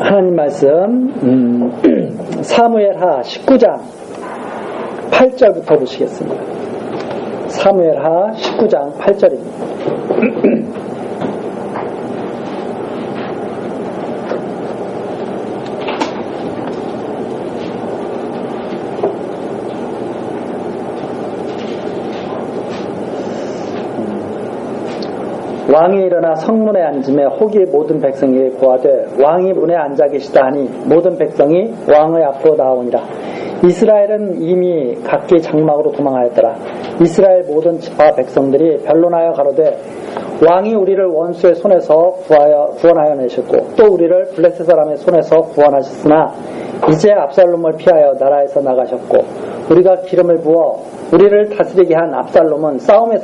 하나님 말씀 사무엘하 19장 8절부터 보시겠습니다. 사무엘하 19장 8절입니다. 왕이 일어나 성문에 앉음에 혹이 모든 백성에게 고하되 왕이 문에 앉아 계시다 하니 모든 백성이 왕의 앞으로 나오니라. 이스라엘은 이미 각기 장막으로 도망하였더라. 이스라엘 모든 지파 백성들이 변론하여 가로되 왕이 우리를 원수의 손에서 구원하여 내셨고 또 우리를 블레셋 사람의 손에서 구원하셨으나 이제 압살롬을 피하여 나라에서 나가셨고 우리가 기름을 부어 우리를 다스리게 한 압살롬은 싸움에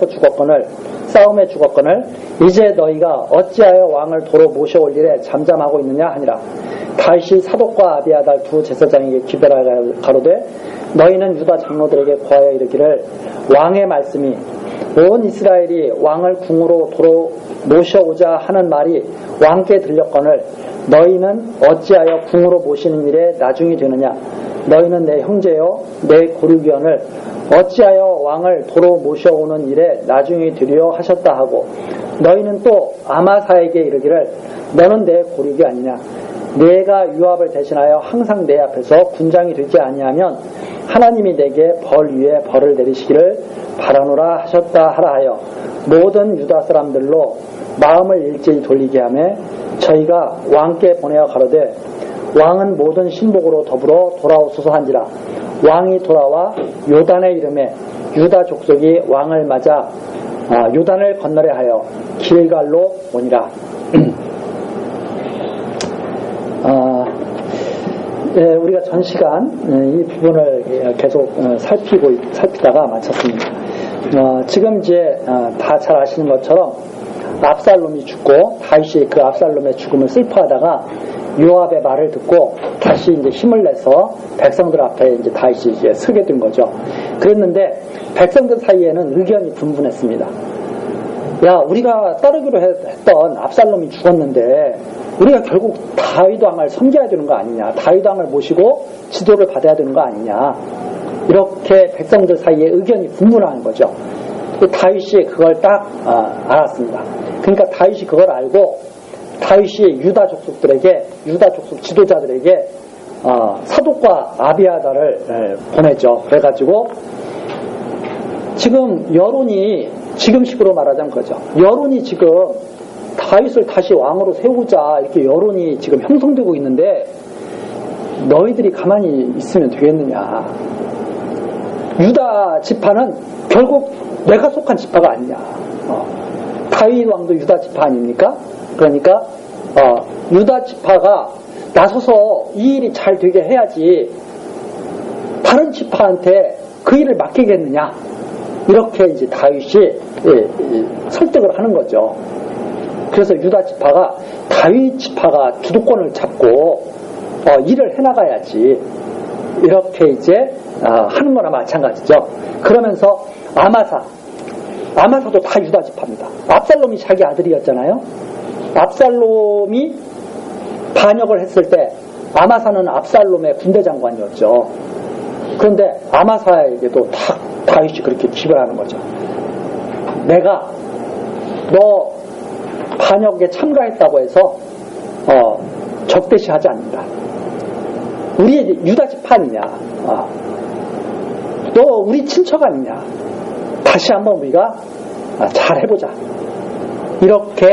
죽었거늘 이제 너희가 어찌하여 왕을 도로 모셔올 일에 잠잠하고 있느냐 하니라. 다윗이 사독과 아비아달 두 제사장에게 기별하여 가로되 너희는 유다 장로들에게 고하여 이르기를 왕의 말씀이 온 이스라엘이 왕을 궁으로 도로 모셔오자 하는 말이 왕께 들렸거늘 너희는 어찌하여 궁으로 모시는 일에 나중이 되느냐. 너희는 내 형제요 내 고르기원을 어찌하여 왕을 도로 모셔오는 일에 나중이 되려 하셨다 하고 너희는 또 아마사에게 이르기를 너는 내 고르기 아니냐. 내가 요압을 대신하여 항상 내 앞에서 군장이 되지 아니하면 하나님이 내게 벌 위에 벌을 내리시기를 바라노라 하셨다 하라 하여 모든 유다 사람들로 마음을 일제히 돌리게 하며 저희가 왕께 보내어 가로되 왕은 모든 신복으로 더불어 돌아오소서 한지라. 왕이 돌아와 요단의 이름에 유다 족속이 왕을 맞아 요단을 건너려 하여 길갈로 오니라. 우리가 전 시간 이 부분을 계속 살피다가 마쳤습니다. 지금 이제 다 잘 아시는 것처럼 압살롬이 죽고 다윗이 그 압살롬의 죽음을 슬퍼하다가 요압의 말을 듣고 다시 이제 힘을 내서 백성들 앞에 이제 다윗이 이제 서게 된 거죠. 그랬는데 백성들 사이에는 의견이 분분했습니다. 야, 우리가 따르기로 했던 압살롬이 죽었는데 우리가 결국 다윗 왕을 섬겨야 되는 거 아니냐. 다윗 왕을 모시고 지도를 받아야 되는 거 아니냐. 이렇게 백성들 사이에 의견이 분분한 거죠. 다윗이 그걸 딱 알았습니다. 그러니까 다윗이 그걸 알고 다윗이 유다 족속 지도자들에게 사독과 아비아달을 보내죠. 그래가지고 지금 여론이 지금식으로 말하자면 그죠. 여론이 지금 다윗을 다시 왕으로 세우자 이렇게 여론이 지금 형성되고 있는데 너희들이 가만히 있으면 되겠느냐. 유다 지파는 결국 내가 속한 지파가 아니냐. 다윗 왕도 유다 지파 아닙니까? 그러니까 유다 지파가 나서서 이 일이 잘 되게 해야지 다른 지파한테 그 일을 맡기겠느냐. 이렇게 이제 다윗이 설득을 하는 거죠. 그래서 유다 지파가 다윗 지파가 주도권을 잡고 일을 해나가야지 이렇게 이제 하는 거나 마찬가지죠. 그러면서 아마사도 다 유다 지파입니다. 압살롬이 자기 아들이었잖아요. 압살롬이 반역을 했을 때 아마사는 압살롬의 군대 장관이었죠. 그런데 아마사에게도 다윗이 그렇게 기별하는 거죠. 내가 너 반역에 참가했다고 해서 적대시하지 않는다. 우리 유다 지파 아니냐. 너 우리 친척 아니냐. 다시 한번 우리가 잘 해보자. 이렇게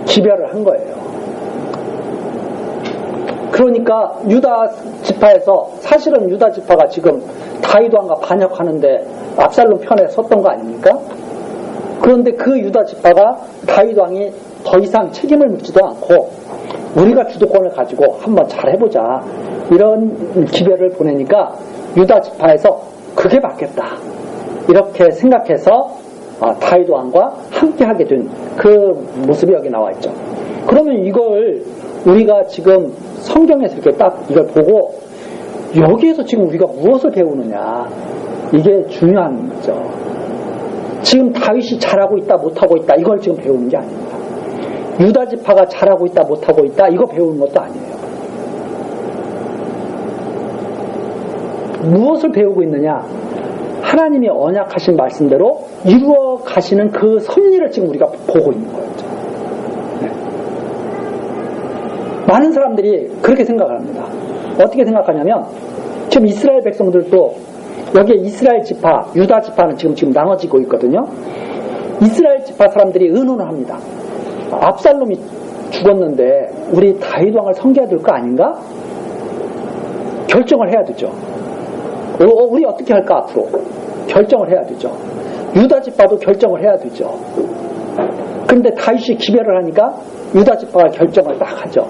기별을 한 거예요. 그러니까 유다 지파에서 사실은 유다 지파가 지금 다윗 왕과 반역하는데 압살롬 편에 섰던 거 아닙니까? 그런데 그 유다 지파가 다윗 왕이 더 이상 책임을 묻지도 않고 우리가 주도권을 가지고 한번 잘 해보자 이런 기별을 보내니까 유다 지파에서 그게 맞겠다 이렇게 생각해서 다윗 왕과 함께 하게 된 그 모습이 여기 나와 있죠. 그러면 이걸 우리가 지금 성경에서 이렇게 딱 이걸 보고 여기에서 지금 우리가 무엇을 배우느냐 이게 중요한 거죠. 지금 다윗이 잘하고 있다 못하고 있다 이걸 지금 배우는 게 아닙니다. 유다 지파가 잘하고 있다 못하고 있다 이거 배우는 것도 아니에요. 무엇을 배우고 있느냐? 하나님이 언약하신 말씀대로 이루어 가시는 그 섭리를 지금 우리가 보고 있는 거예요. 네. 많은 사람들이 그렇게 생각을 합니다. 어떻게 생각하냐면 지금 이스라엘 백성들도 여기에 이스라엘 지파, 유다 지파는 지금 나눠지고 있거든요. 이스라엘 지파 사람들이 의논을 합니다. 압살롬이 죽었는데 우리 다윗 왕을 섬겨야 될 거 아닌가? 결정을 해야 되죠. 우리 어떻게 할까 앞으로? 결정을 해야 되죠. 유다 지파도 결정을 해야 되죠. 그런데 다윗이 기별을 하니까 유다 지파가 결정을 딱 하죠.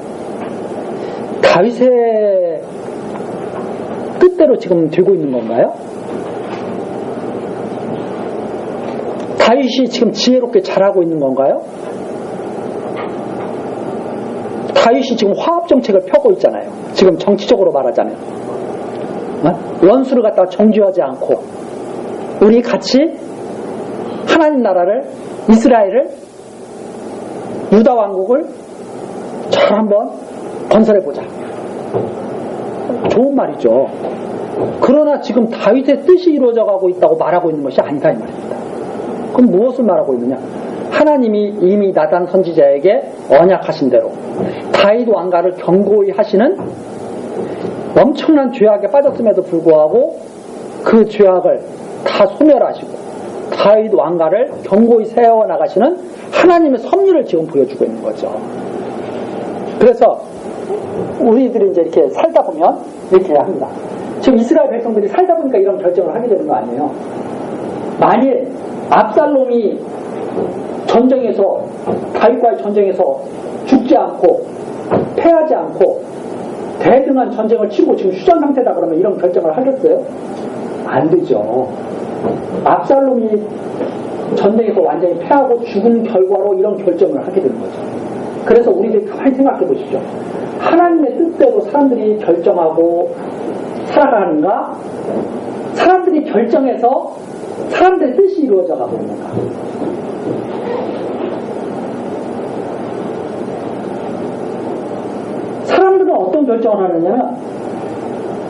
다윗의 뜻대로 지금 되고 있는 건가요? 다윗이 지금 지혜롭게 잘하고 있는 건가요? 다윗이 지금 화합정책을 펴고 있잖아요. 지금 정치적으로 말하자면 원수를 갖다가 정죄하지 않고 우리 같이 하나님 나라를, 이스라엘을, 유다 왕국을 잘 한번 건설해보자. 좋은 말이죠. 그러나 지금 다윗의 뜻이 이루어져가고 있다고 말하고 있는 것이 아니다 이 말입니다. 그럼 무엇을 말하고 있느냐? 하나님이 이미 나단 선지자에게 언약하신 대로 다윗 왕가를 견고히 하시는 엄청난 죄악에 빠졌음에도 불구하고 그 죄악을 다 소멸하시고 다윗 왕가를 견고히 세워나가시는 하나님의 섭리를 지금 보여주고 있는 거죠. 그래서 우리들이 이제 이렇게 살다 보면 이렇게 합니다. 지금 이스라엘 백성들이 살다 보니까 이런 결정을 하게 되는 거 아니에요. 만일 압살롬이 전쟁에서 다윗과의 전쟁에서 죽지 않고 패하지 않고 대등한 전쟁을 치고 지금 휴전 상태다 그러면 이런 결정을 하겠어요? 안 되죠. 압살롬이 전쟁에서 완전히 패하고 죽은 결과로 이런 결정을 하게 되는 거죠. 그래서 우리들이 가만히 생각해 보십시오. 하나님의 뜻대로 사람들이 결정하고 살아가는가? 사람들이 결정해서 사람들의 뜻이 이루어져 가고 있는가? 사람들은 어떤 결정을 하느냐면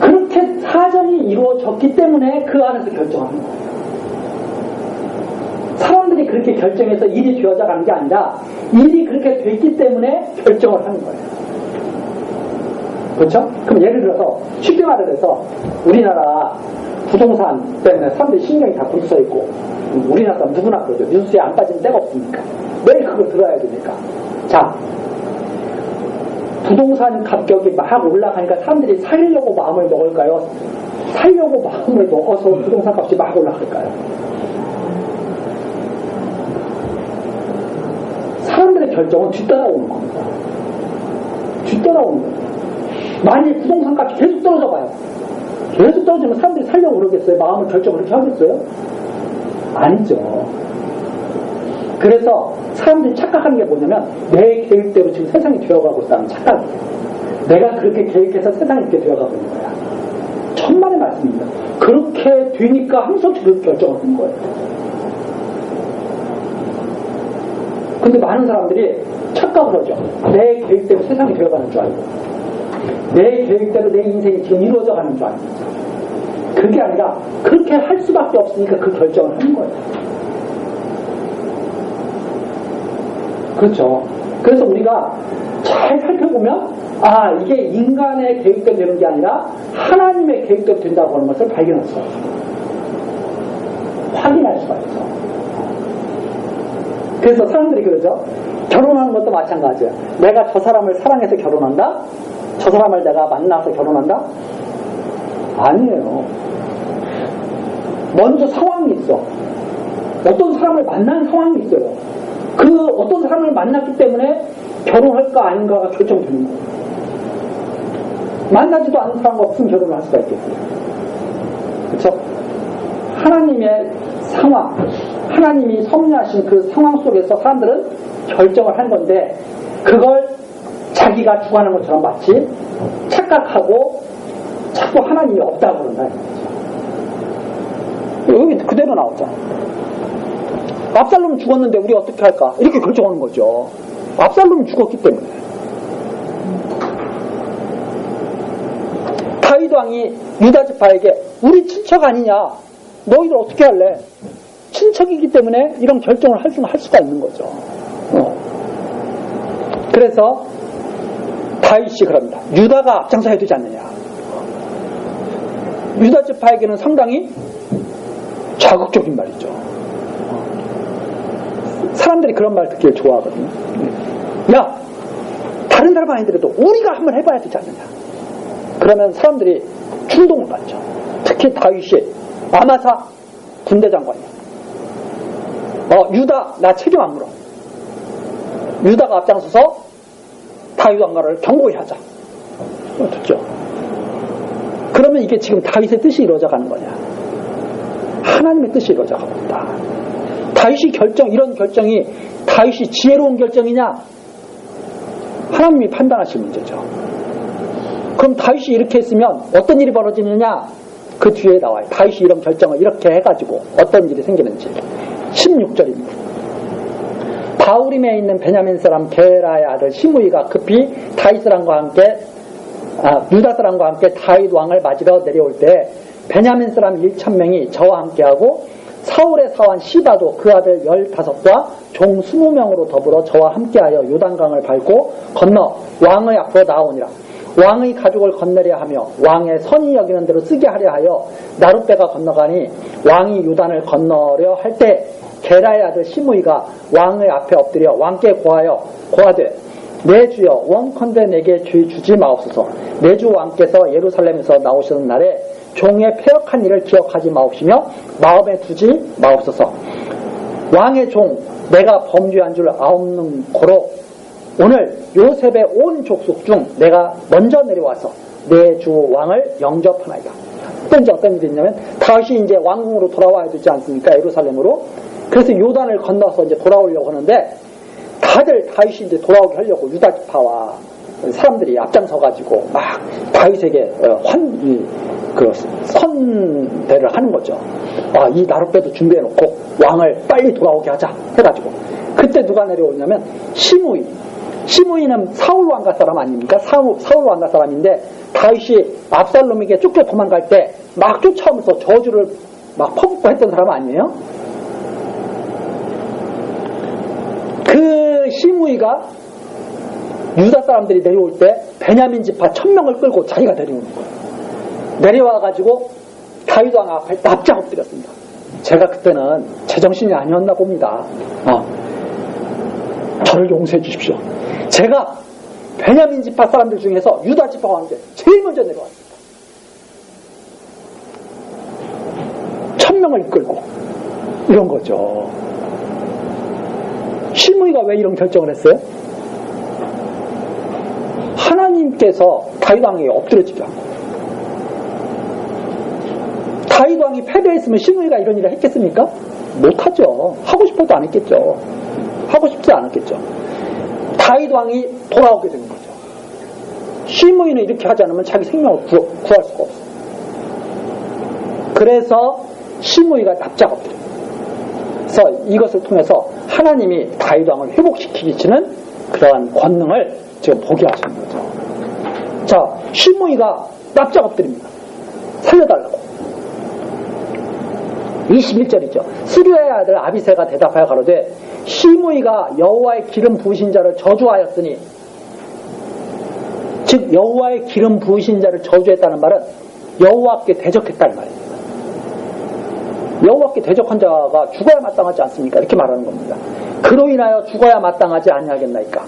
그렇게 사정이 이루어졌기 때문에 그 안에서 결정하는 거예요. 사람들이 그렇게 결정해서 일이 되어져 가는 게 아니라 일이 그렇게 됐기 때문에 결정을 하는 거예요. 그렇죠? 그럼 예를 들어서 쉽게 말해서 우리나라 부동산 때문에 사람들이 신경이 다 굴써 있고 우리나라 사람 누구나 그러죠. 뉴스에 안 빠지는 데가 없으니까 매일 그걸 들어야 되니까. 자, 부동산 가격이 막 올라가니까 사람들이 살려고 마음을 먹을까요? 살려고 마음을 먹어서 부동산 값이 막 올라갈까요? 사람들의 결정은 뒤따라오는 겁니다. 뒤따라오는 거죠. 만일 부동산 값이 계속 떨어져 봐요. 계속 떨어지면 사람들이 살려고 그러겠어요? 마음을 결정을 그렇게 하겠어요? 아니죠. 그래서 사람들이 착각하는 게 뭐냐면 내 계획대로 지금 세상이 되어가고 있다는 착각이에요. 내가 그렇게 계획해서 세상이 이렇게 되어가고 있는 거야. 천만의 말씀입니다. 그렇게 되니까 항상 그렇게 결정을 한 거예요. 근데 많은 사람들이 착각을 하죠. 내 계획대로 세상이 되어가는 줄 알고 내 계획대로 내 인생이 지금 이루어져 가는 줄 알고 그게 아니라 그렇게 할 수밖에 없으니까 그 결정을 하는 거예요. 그렇죠. 그래서 우리가 잘 살펴보면 이게 인간의 계획대로 되는 게 아니라 하나님의 계획대로 된다고 하는 것을 발견할 수가 있어요. 확인할 수가 있어. 그래서 사람들이 그러죠. 결혼하는 것도 마찬가지예요. 내가 저 사람을 사랑해서 결혼한다? 저 사람을 내가 만나서 결혼한다? 아니에요. 먼저 상황이 있어. 어떤 사람을 만난 상황이 있어요. 그 어떤 사람을 만났기 때문에 결혼할까 아닌가가 결정되는 거예요. 만나지도 않은 사람과 무슨 결혼을 할 수가 있겠어요. 그렇죠? 하나님의 상황, 하나님이 섭리하신 그 상황 속에서 사람들은 결정을 한 건데 그걸 자기가 주관하는 것처럼 마치 착각하고 자꾸 하나님이 없다고 그런다. 여기 그대로 나오잖아. 압살롬 죽었는데 우리 어떻게 할까? 이렇게 결정하는 거죠. 압살롬이 죽었기 때문에. 다윗 왕이 유다 지파에게 우리 친척 아니냐? 너희들 어떻게 할래? 친척이기 때문에 이런 결정을 할 수가 있는 거죠. 그래서 다윗이 그럽니다. 유다가 앞장서야 되지 않느냐. 유다 지파에게는 상당히 자극적인 말이죠. 사람들이 그런 말 듣기를 좋아하거든요. 야, 다른 사람 아니더라도 우리가 한번 해봐야 되지 않느냐. 그러면 사람들이 충동을 받죠. 특히 다윗이 아마사 군대장관이야. 유다 나 책임 안 물어. 유다가 앞장서서 다윗 왕가를 경고히 하자. 듣죠. 그러면 이게 지금 다윗의 뜻이 이루어져가는 거냐? 하나님의 뜻이 이루어져가고 있다. 다윗이 이런 결정이 다윗이 지혜로운 결정이냐? 하나님이 판단하실 문제죠. 그럼 다윗이 이렇게 했으면 어떤 일이 벌어지느냐? 그 뒤에 나와요. 다윗이 이런 결정을 이렇게 해가지고 어떤 일이 생기는지. 16절입니다. 바후림에 있는 베냐민 사람 게라의 아들 시므이가 급히 유다 사람과 함께 다윗 왕을 맞으러 내려올 때 베냐민 사람 1,000명이 저와 함께하고 사울의 사환 시바도 그 아들 15과 종 20명으로 더불어 저와 함께하여 요단강을 밟고 건너 왕의 앞으로 나오니라. 왕의 가족을 건너려 하며 왕의 선이 여기는 대로 쓰게 하려 하여 나룻배가 건너가니 왕이 요단을 건너려 할 때 게라의 아들 시므이가 왕의 앞에 엎드려 왕께 고하되 내 주여 원컨대 내게 죄 주지 마옵소서. 내 주 왕께서 예루살렘에서 나오시는 날에 종의 패역한 일을 기억하지 마옵시며 마음에 두지 마옵소서. 왕의 종 내가 범죄한 줄 아옵는 고로 오늘 요셉의 온 족속 중 내가 먼저 내려와서 내 주 왕을 영접하나이다. 어떤 일이 있냐면 다시 이제 왕궁으로 돌아와야 되지 않습니까? 예루살렘으로. 그래서 요단을 건너서 이제 돌아오려고 하는데 다들 다윗이 이제 돌아오게 하려고 유다 지파와 사람들이 앞장서가지고 막 다윗에게 선대를 하는 거죠. 이 나룻배도 준비해놓고 왕을 빨리 돌아오게 하자 해가지고 그때 누가 내려오냐면 시므이는 사울 왕가 사람 아닙니까? 사울 왕가 사람인데 다윗이 압살롬에게 쫓겨 도망갈 때 막 쫓아오면서 저주를 막 퍼붓고 했던 사람 아니에요? 그 시므이가 유다 사람들이 내려올 때 베냐민 지파 1,000명을 끌고 자기가 내려오는 거예요. 내려와가지고 다윗 왕 앞에 납작 엎드렸습니다. 제가 그때는 제정신이 아니었나 봅니다. 저를 용서해 주십시오. 제가 베냐민 지파 사람들 중에서 유다 지파와 함께 제일 먼저 내려왔습니다. 1,000명을 이끌고 이런 거죠. 시므이가 왜 이런 결정을 했어요? 하나님께서 다윗 왕에게 엎드려지게 한 거예요. 다윗 왕이 패배했으면 시므이가 이런 일을 했겠습니까? 못하죠. 하고 싶어도 안 했겠죠. 하고 싶지 않았겠죠. 다윗 왕이 돌아오게 된 거죠. 시므이는 이렇게 하지 않으면 자기 생명을 구할 수가 없어요. 그래서 시므이가 납작 엎드려요. 그래서 이것을 통해서 하나님이 다윗 왕을 회복시키시는 그러한 권능을 지금 보게 하시는 거죠. 자, 시므이가 납작 엎드립니다. 살려달라고. 21절이죠. 스루야의 아들 아비새가 대답하여 가로되 시므이가 여호와의 기름 부으신 자를 저주하였으니, 즉 여호와의 기름 부으신 자를 저주했다는 말은 여호와께 대적했다는 말입니다. 여호와께 대적한 자가 죽어야 마땅하지 않습니까? 이렇게 말하는 겁니다. 그로 인하여 죽어야 마땅하지 아니하겠나이까.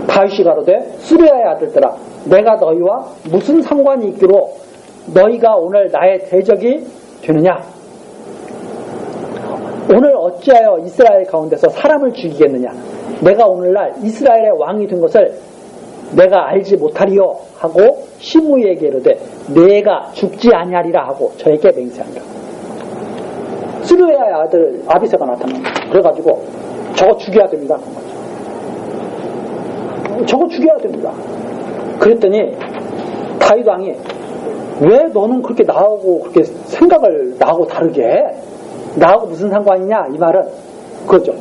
다윗이 가로되 스루야의 아들들아 내가 너희와 무슨 상관이 있기로 너희가 오늘 나의 대적이 되느냐? 오늘 어찌하여 이스라엘 가운데서 사람을 죽이겠느냐? 내가 오늘날 이스라엘의 왕이 된 것을 내가 알지 못하리요 하고 시므이에게 이르되 내가 죽지 아니하리라 하고 저에게 맹세하니라. 스루야의 아들 아비새가 나타납니다. 그래가지고 저거 죽여야 됩니다. 저거 죽여야 됩니다. 그랬더니 다윗 왕이 왜 너는 그렇게 나하고 그렇게 생각을 나하고 다르게 해? 나하고 무슨 상관이냐? 이 말은 그거죠.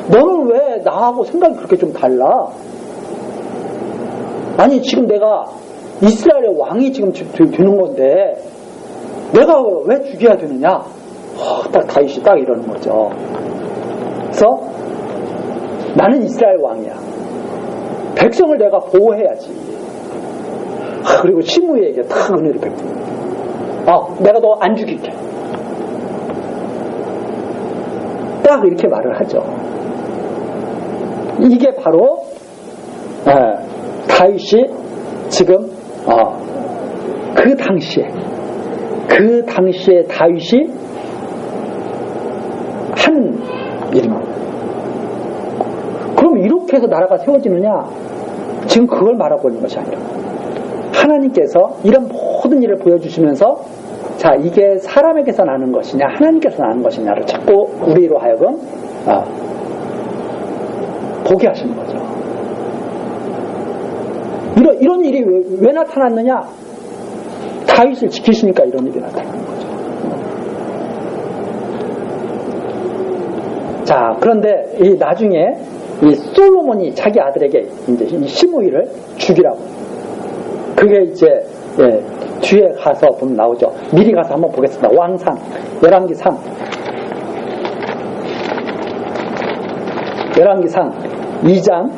너는 왜 나하고 생각이 그렇게 좀 달라? 아니 지금 내가 이스라엘의 왕이 지금 되는 건데 내가 왜 죽여야 되느냐? 딱 다윗이 딱 이러는 거죠. 그래서 나는 이스라엘 왕이야. 백성을 내가 보호해야지. 그리고 시므이에게 탁 은혜를 베풀어. 내가 너 안 죽일게. 딱 이렇게 말을 하죠. 이게 바로 다윗이 지금 그 당시에 다윗이 한 일입니다. 그럼 이렇게 해서 나라가 세워지느냐? 지금 그걸 말하고 있는 것이 아니라 하나님께서 이런 모든 일을 보여주시면서 자, 이게 사람에게서 나는 것이냐 하나님께서 나는 것이냐를 자꾸 우리로 하여금 보게 하시는 거죠. 이런 일이 왜 나타났느냐? 다윗을 지키시니까 이런 일이 나타나는 거죠. 자, 그런데 이 나중에 이 솔로몬이 자기 아들에게 이제 이 시므이를 죽이라고. 그게 이제 뒤에 가서 보면 나오죠. 미리 가서 한번 보겠습니다. 왕상 열왕기상 2장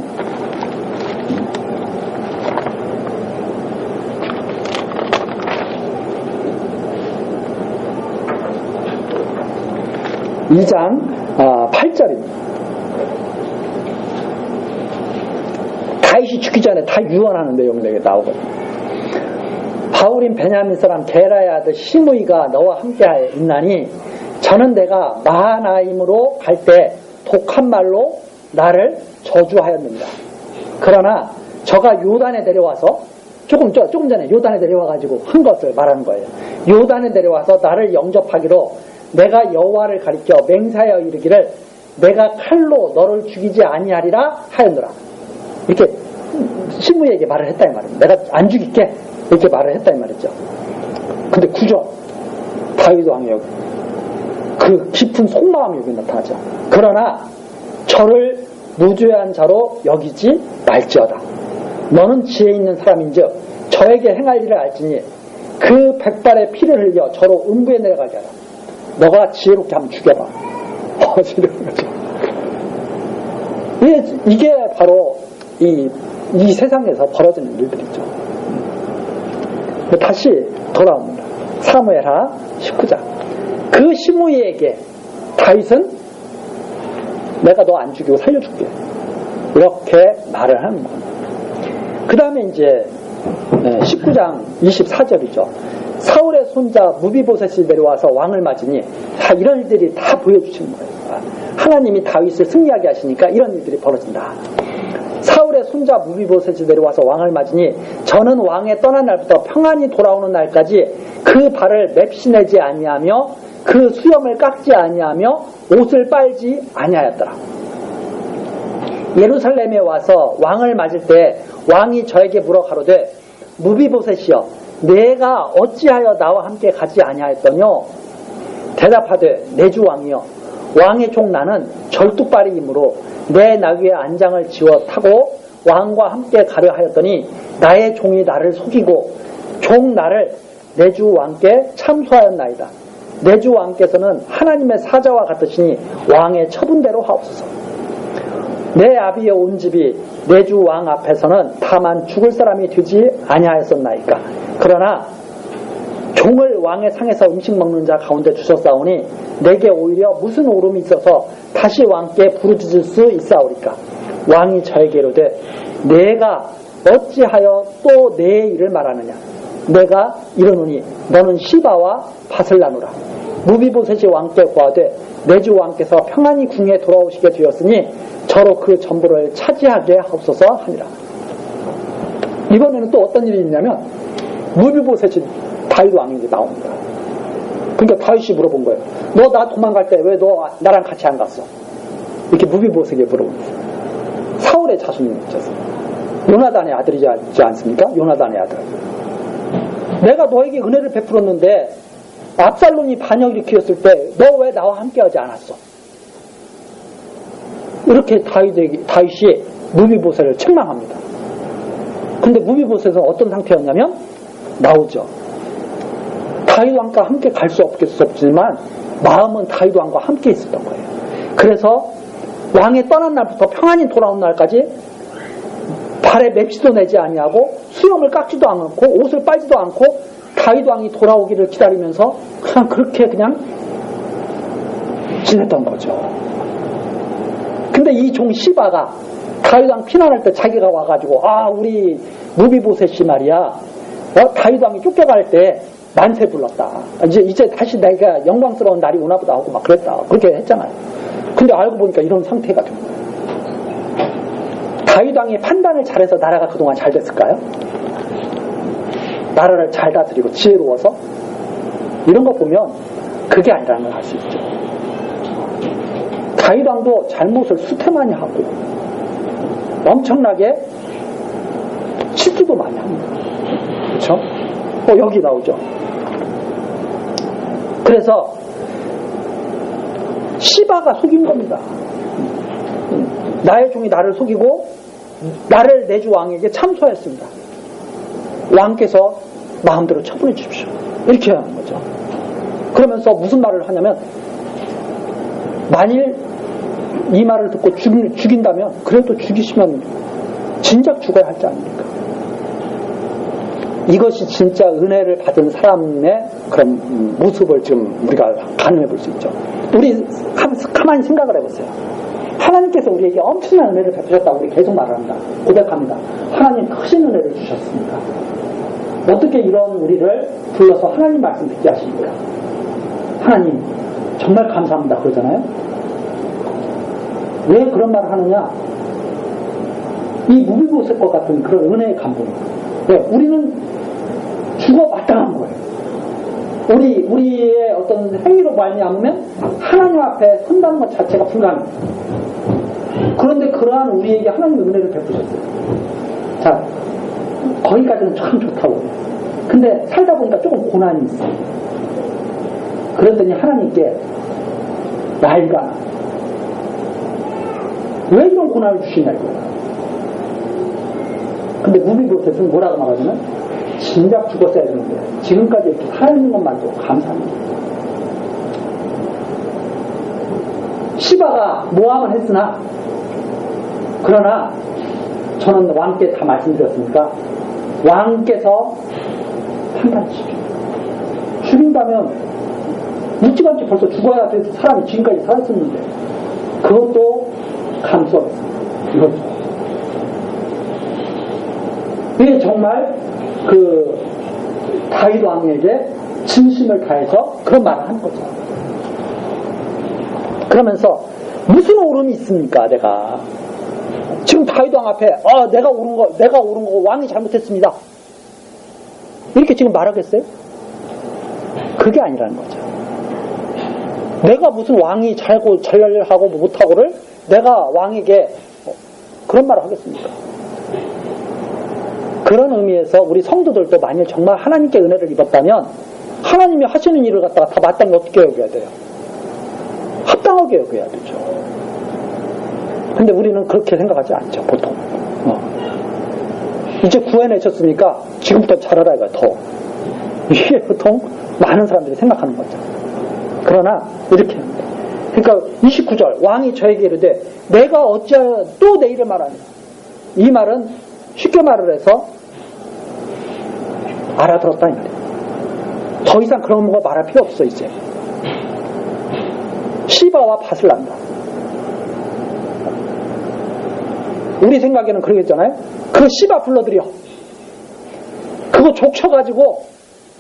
8절입니다. 다윗이 죽기 전에 다 유언하는 내용들이 나오거든요. 바울인 베냐민 사람 게라의 아들 시므이가 너와 함께 있나니 저는 내가 마하나임으로 갈 때 독한 말로 나를 저주하였느니라. 그러나 저가 요단에 내려와서 조금 전에 요단에 내려와가지고 한 것을 말하는 거예요. 요단에 내려와서 나를 영접하기로 내가 여호와를 가리켜 맹세하여 이르기를 내가 칼로 너를 죽이지 아니하리라 하였노라. 이렇게 시므이에게 말을 했다 이 말입니다. 내가 안 죽일게 이렇게 말을 했다 이 말이죠. 근데 9절 다윗 왕이 여기 그 깊은 속마음이 여기 나타나죠. 그러나 저를 무죄한 자로 여기지 말지어다. 너는 지혜 있는 사람인즉 저에게 행할 일을 알지니 그 백발의 피를 흘려 저로 음부에 내려가게 하라. 너가 지혜롭게 한번 죽여봐. 이러는 거죠. 이게 바로 이 세상에서 벌어지는 일들이죠. 다시 돌아옵니다. 사무엘하 19장. 그 시므이에게 다윗은 내가 너 안 죽이고 살려줄게. 이렇게 말을 하는 겁니다. 그 다음에 이제 19장 24절이죠. 사울의 손자 무비보셋이 내려와서 왕을 맞으니 이런 일들이 다 보여주시는 거예요. 하나님이 다윗을 승리하게 하시니까 이런 일들이 벌어진다. 사울의 손자 무비보셋이 내려와서 왕을 맞으니 저는 왕에 떠난 날부터 평안히 돌아오는 날까지 그 발을 맵시내지 아니하며 그 수염을 깎지 아니하며 옷을 빨지 아니하였더라. 예루살렘에 와서 왕을 맞을 때 왕이 저에게 물어 가로되 무비보셋이여 내가 어찌하여 나와 함께 가지 아니하였더뇨? 대답하되 내 주 왕이여 왕의 종 나는 절뚝발이이므로 내 나귀의 안장을 지워 타고 왕과 함께 가려 하였더니 나의 종이 나를 속이고 종 나를 내 주 왕께 참소하였나이다. 내 주 왕께서는 하나님의 사자와 같으시니 왕의 처분대로 하옵소서. 내 아비의 온 집이 내 주 왕 앞에서는 다만 죽을 사람이 되지 아니하였었나이까. 그러나 종을 왕의 상에서 음식 먹는 자 가운데 주셨사오니 내게 오히려 무슨 오름이 있어서 다시 왕께 부르짖을 수 있사오리까. 왕이 저에게 이르되 내가 어찌하여 또 내 일을 말하느냐. 내가 이르노니 너는 시바와 밭을 나누라. 무비보셋이 왕께 고하되 내 주 왕께서 평안히 궁에 돌아오시게 되었으니 저로 그 전부를 차지하게 하옵소서 하니라. 이번에는 또 어떤 일이 있냐면 무비보셋이 다윗 왕에게 나옵니다. 그러니까 다윗이 물어본 거예요. 너 나 도망갈 때 왜 너 나랑 같이 안 갔어? 이렇게 무비보셋에게 물어본 거예요. 사울의 자손이 있었어요. 요나단의 아들이지 않습니까? 요나단의 아들. 내가 너에게 은혜를 베풀었는데 압살롬이 반역 일으켰을 때 너 왜 나와 함께하지 않았어? 이렇게 다윗이 무비보셋을 책망합니다. 근데 무비보셋은 어떤 상태였냐면 나오죠. 다윗 왕과 함께 갈 수 없겠지만 마음은 다윗 왕과 함께 있었던 거예요. 그래서 왕이 떠난 날부터 평안히 돌아온 날까지 발에 맵시도 내지 아니하고 수염을 깎지도 않고 옷을 빨지도 않고 다윗 왕이 돌아오기를 기다리면서 그냥 그렇게 그냥 지냈던 거죠. 근데 이 종 시바가 다윗 왕 피난할 때 자기가 와가지고 우리 무비보셋이 말이야 다윗 왕이 쫓겨갈 때 만세 불렀다. 이제 다시 내가 영광스러운 날이 오나보다 하고 막 그랬다. 그렇게 했잖아요. 근데 알고 보니까 이런 상태가 된 거예요. 다윗 왕이 판단을 잘해서 나라가 그동안 잘 됐을까요? 나라를 잘 다스리고 지혜로워서? 이런 거 보면 그게 아니라는 걸 알 수 있죠. 다윗 왕도 잘못을 수태많이 하고 엄청나게 실수도 많이 합니다. 그렇죠? 여기 나오죠. 그래서 시바가 속인 겁니다. 나의 종이 나를 속이고 나를 내주 왕에게 참소했습니다. 왕께서 마음대로 처분해 주십시오. 이렇게 하는 거죠. 그러면서 무슨 말을 하냐면 만일 이 말을 듣고 죽인다면 그래도 죽이시면 진작 죽어야 할 줄 아닙니까? 이것이 진짜 은혜를 받은 사람의 그런 모습을 지금 우리가 가늠해 볼 수 있죠. 우리 가만히 생각을 해보세요. 하나님께서 우리에게 엄청난 은혜를 베푸셨다고 우리 계속 말합니다. 고백합니다. 하나님 크신 은혜를 주셨습니다. 어떻게 이런 우리를 불러서 하나님 말씀 듣게 하십니까? 하나님 정말 감사합니다 그러잖아요. 왜 그런 말을 하느냐? 이 무비보셋과 같은 그런 은혜의 감동. 네, 우리는 죽어 마땅한 거예요. 우리의 어떤 행위로 말미암으면 하나님 앞에 선다는 것 자체가 불가능해요. 그런데 그러한 우리에게 하나님의 은혜를 베푸셨어요. 자, 거기까지는 참 좋다고. 근데 살다 보니까 조금 고난이 있어요. 그랬더니 하나님께 나이가 왜 이런 고난을 주시냐 이거예요. 근데 무비보셋은 뭐라고 말하냐면 진작 죽었어야 되는데 지금까지 이렇게 살아있는 것만도 감사합니다. 시바가 모함을 했으나 그러나 저는 왕께 다 말씀드렸으니까 왕께서 판단하십시오. 죽인다면 묵지감치 벌써 죽어야 돼서 사람이 지금까지 살았었는데 그것도 감수하겠습니다. 이거죠. 이게 정말 그 다윗 왕에게 진심을 다해서 그런 말을 하는 거죠. 그러면서 무슨 오름이 있습니까? 내가 지금 다윗 왕 앞에 내가 옳은 거 왕이 잘못했습니다. 이렇게 지금 말하겠어요? 그게 아니라는 거죠. 내가 무슨 왕이 잘하고 못하고를 내가 왕에게 그런 말을 하겠습니까? 그런 의미에서 우리 성도들도 만일 정말 하나님께 은혜를 입었다면 하나님이 하시는 일을 갖다가 다 마땅히 어떻게 여겨야 돼요? 합당하게 여겨야 되죠. 근데 우리는 그렇게 생각하지 않죠, 보통. 이제 구해내셨으니까 지금부터 잘하라 이거야, 더. 이게 보통 많은 사람들이 생각하는 거죠. 그러나 이렇게 합니다. 그러니까 29절 왕이 저에게 이르되 내가 어찌하여 또 내 일을 말하냐. 이 말은 쉽게 말을 해서 알아들었다 이 말이에요. 더 이상 그런 거 말할 필요 없어 이제. 시바와 밭을 난다. 우리 생각에는 그러겠잖아요. 그 시바 불러들여. 그거 족쳐가지고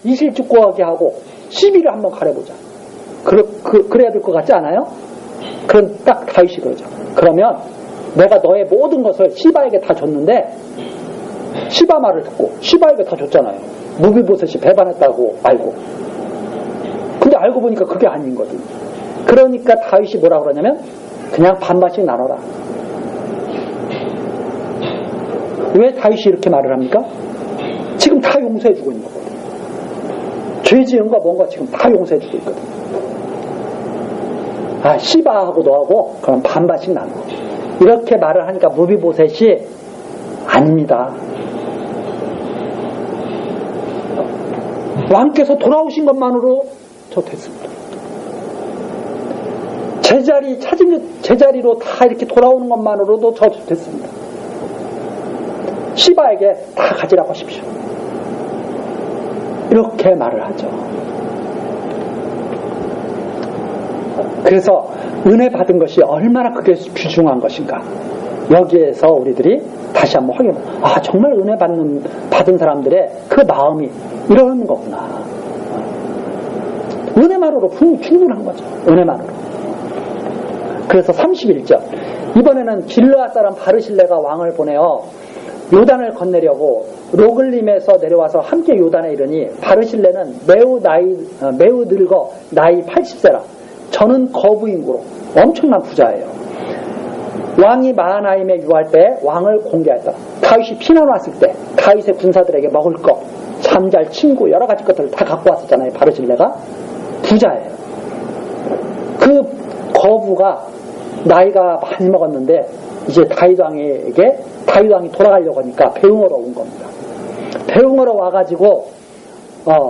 이실직고하게 하고 시비를 한번 가려보자. 그래야 될 것 같지 않아요? 그럼 딱 다윗이 그러죠. 그러면 내가 너의 모든 것을 시바에게 다 줬는데 시바 말을 듣고 시바에게 다 줬잖아요. 무비보셋이 배반했다고 알고. 근데 알고 보니까 그게 아닌 거든. 그러니까 다윗이 뭐라고 그러냐면 그냥 반반씩 나눠라. 왜 다윗이 이렇게 말을 합니까? 지금 다 용서해주고 있는 거거든. 죄 지은 거 뭔가 지금 다 용서해주고 있거든. 시바하고 너하고 그럼 반반씩 나눠. 이렇게 말을 하니까 무비보셋이 아닙니다. 왕께서 돌아오신 것만으로 저 됐습니다. 제자리로 다 이렇게 돌아오는 것만으로도 저 됐습니다. 시바에게 다 가지라고 하십시오. 이렇게 말을 하죠. 그래서 은혜 받은 것이 얼마나 그게 귀중한 것인가. 여기에서 우리들이 다시 한번 확인합니다. 정말 은혜 받은 사람들의 그 마음이 이러는 거구나. 은혜만으로 충분한 거죠. 은혜만으로. 그래서 31절. 이번에는 길르앗 사람 바르실레가 왕을 보내어 요단을 건네려고 로글림에서 내려와서 함께 요단에 이르니 바르실레는 매우 늙어 나이 80세라. 저는 거부인구로 엄청난 부자예요. 왕이 마하나임에 유할 때 왕을 공개했다. 다윗이 피난 왔을 때 다윗의 군사들에게 먹을 것, 잠잘 친구 여러 가지 것들을 다 갖고 왔었잖아요. 바르실레가 부자예요. 그 거부가 나이가 많이 먹었는데 이제 다윗 왕이 돌아가려고 하니까 배웅하러 온 겁니다. 배웅하러 와가지고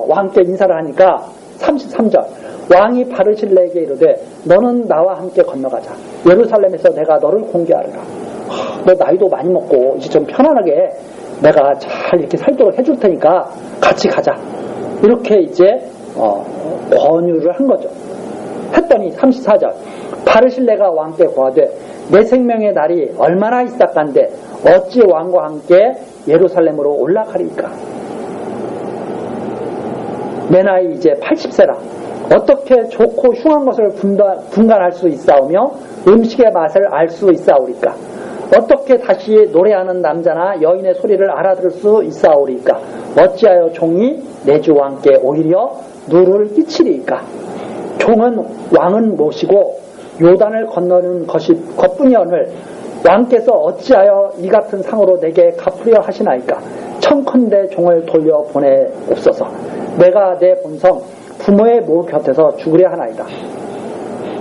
왕께 인사를 하니까 33절 왕이 바르실레에게 이르되 너는 나와 함께 건너가자. 예루살렘에서 내가 너를 공개하리라. 너 나이도 많이 먹고 이제 좀 편안하게 내가 잘 이렇게 살도록 해줄 테니까 같이 가자. 이렇게 이제 권유를 한 거죠. 했더니 34절 바르실레가 왕께 고하되 내 생명의 날이 얼마나 있었간데 어찌 왕과 함께 예루살렘으로 올라가리까. 내 나이 이제 80세라. 어떻게 좋고 흉한 것을 분간할 수 있사오며 음식의 맛을 알 수 있사오리까. 어떻게 다시 노래하는 남자나 여인의 소리를 알아들을 수 있사오리까. 어찌하여 종이 내 주 왕께 오히려 누를 끼치리까. 종은 왕은 모시고 요단을 건너는 것뿐이오늘 왕께서 어찌하여 이 같은 상으로 내게 갚으려 하시나이까. 청컨대 종을 돌려 보내옵소서. 내가 내 본성 부모의 모 곁에서 죽으려 하나이다.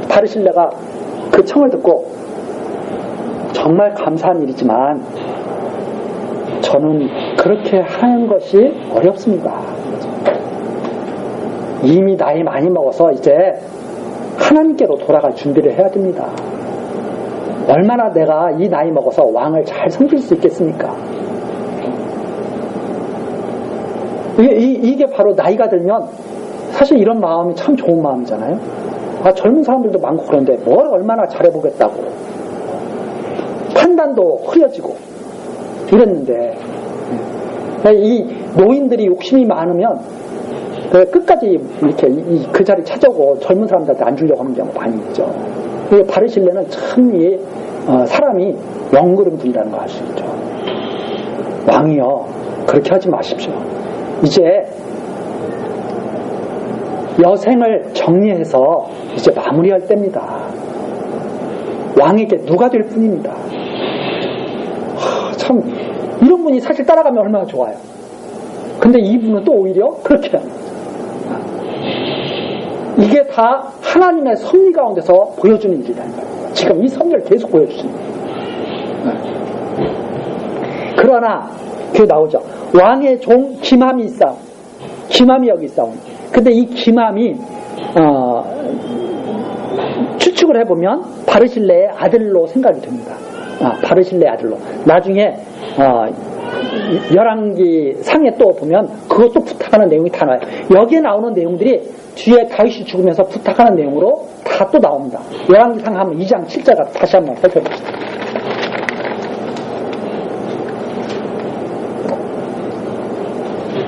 바르실레가 그 청을 듣고 정말 감사한 일이지만 저는 그렇게 하는 것이 어렵습니다. 이미 나이 많이 먹어서 이제 하나님께로 돌아갈 준비를 해야 됩니다. 얼마나 내가 이 나이 먹어서 왕을 잘 섬길 수 있겠습니까? 이게 바로 나이가 들면 사실 이런 마음이 참 좋은 마음이잖아요. 젊은 사람들도 많고 그런데 뭘 얼마나 잘해보겠다고. 판단도 흐려지고 이랬는데 이 노인들이 욕심이 많으면 끝까지 이렇게 그 자리 찾아오고 젊은 사람들한테 안 주려고 하는 경우가 많이 있죠. 바르실레는 참 사람이 영그름 든다는 거 알 수 있죠. 왕이요, 그렇게 하지 마십시오. 이제 여생을 정리해서 이제 마무리할 때입니다. 왕에게 누가 될 뿐입니다. 참 이런 분이 사실 따라가면 얼마나 좋아요. 근데 이분은 또 오히려 그렇게 합니다. 이게 다 하나님의 섭리 가운데서 보여주는 일이다. 지금 이 섭리를 계속 보여주시는 거예요. 그러나 그 나오죠. 왕의 종 김함이 있사오. 김함이 여기 있사오. 근데 이 김함이 추측을 해보면 바르실레의 아들로 생각이 됩니다. 바르실레의 아들로. 나중에 열왕기 상에 또 보면 그것도 부탁하는 내용이 다 나와요. 여기에 나오는 내용들이 뒤에 다윗이 죽으면서 부탁하는 내용으로 다 또 나옵니다. 열왕기 상 한번 2장 7절 다시 한번 살펴봅시다.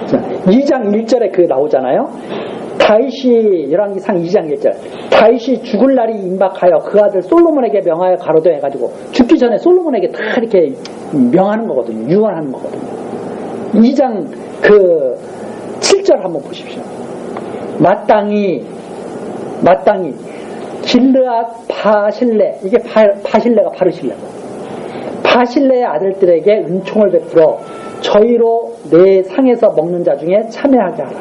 자, 2장 1절에 그 나오잖아요. 다윗이 열왕기상 2장 1절 다윗이 죽을 날이 임박하여 그 아들 솔로몬에게 명하여 가로되 해가지고 죽기 전에 솔로몬에게 다 이렇게 명하는 거거든요. 유언하는 거거든요. 2장 그 7절 한번 보십시오. 마땅히 길르앗 바실레, 이게 바실레가 바르실레고, 바실레의 아들들에게 은총을 베풀어 저희로 내 상에서 먹는 자 중에 참여하게 하라.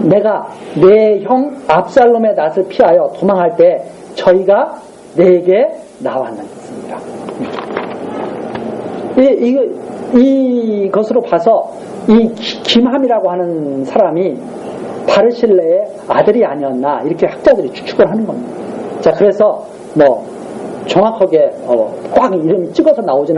내가 내 형 압살롬의 낫을 피하여 도망할 때 저희가 내게 나왔느니라. 이것으로 봐서 이 김함이라고 하는 사람이 바르실레의 아들이 아니었나 이렇게 학자들이 추측을 하는 겁니다. 자, 그래서 뭐 정확하게 꽉 이름이 찍어서 나오진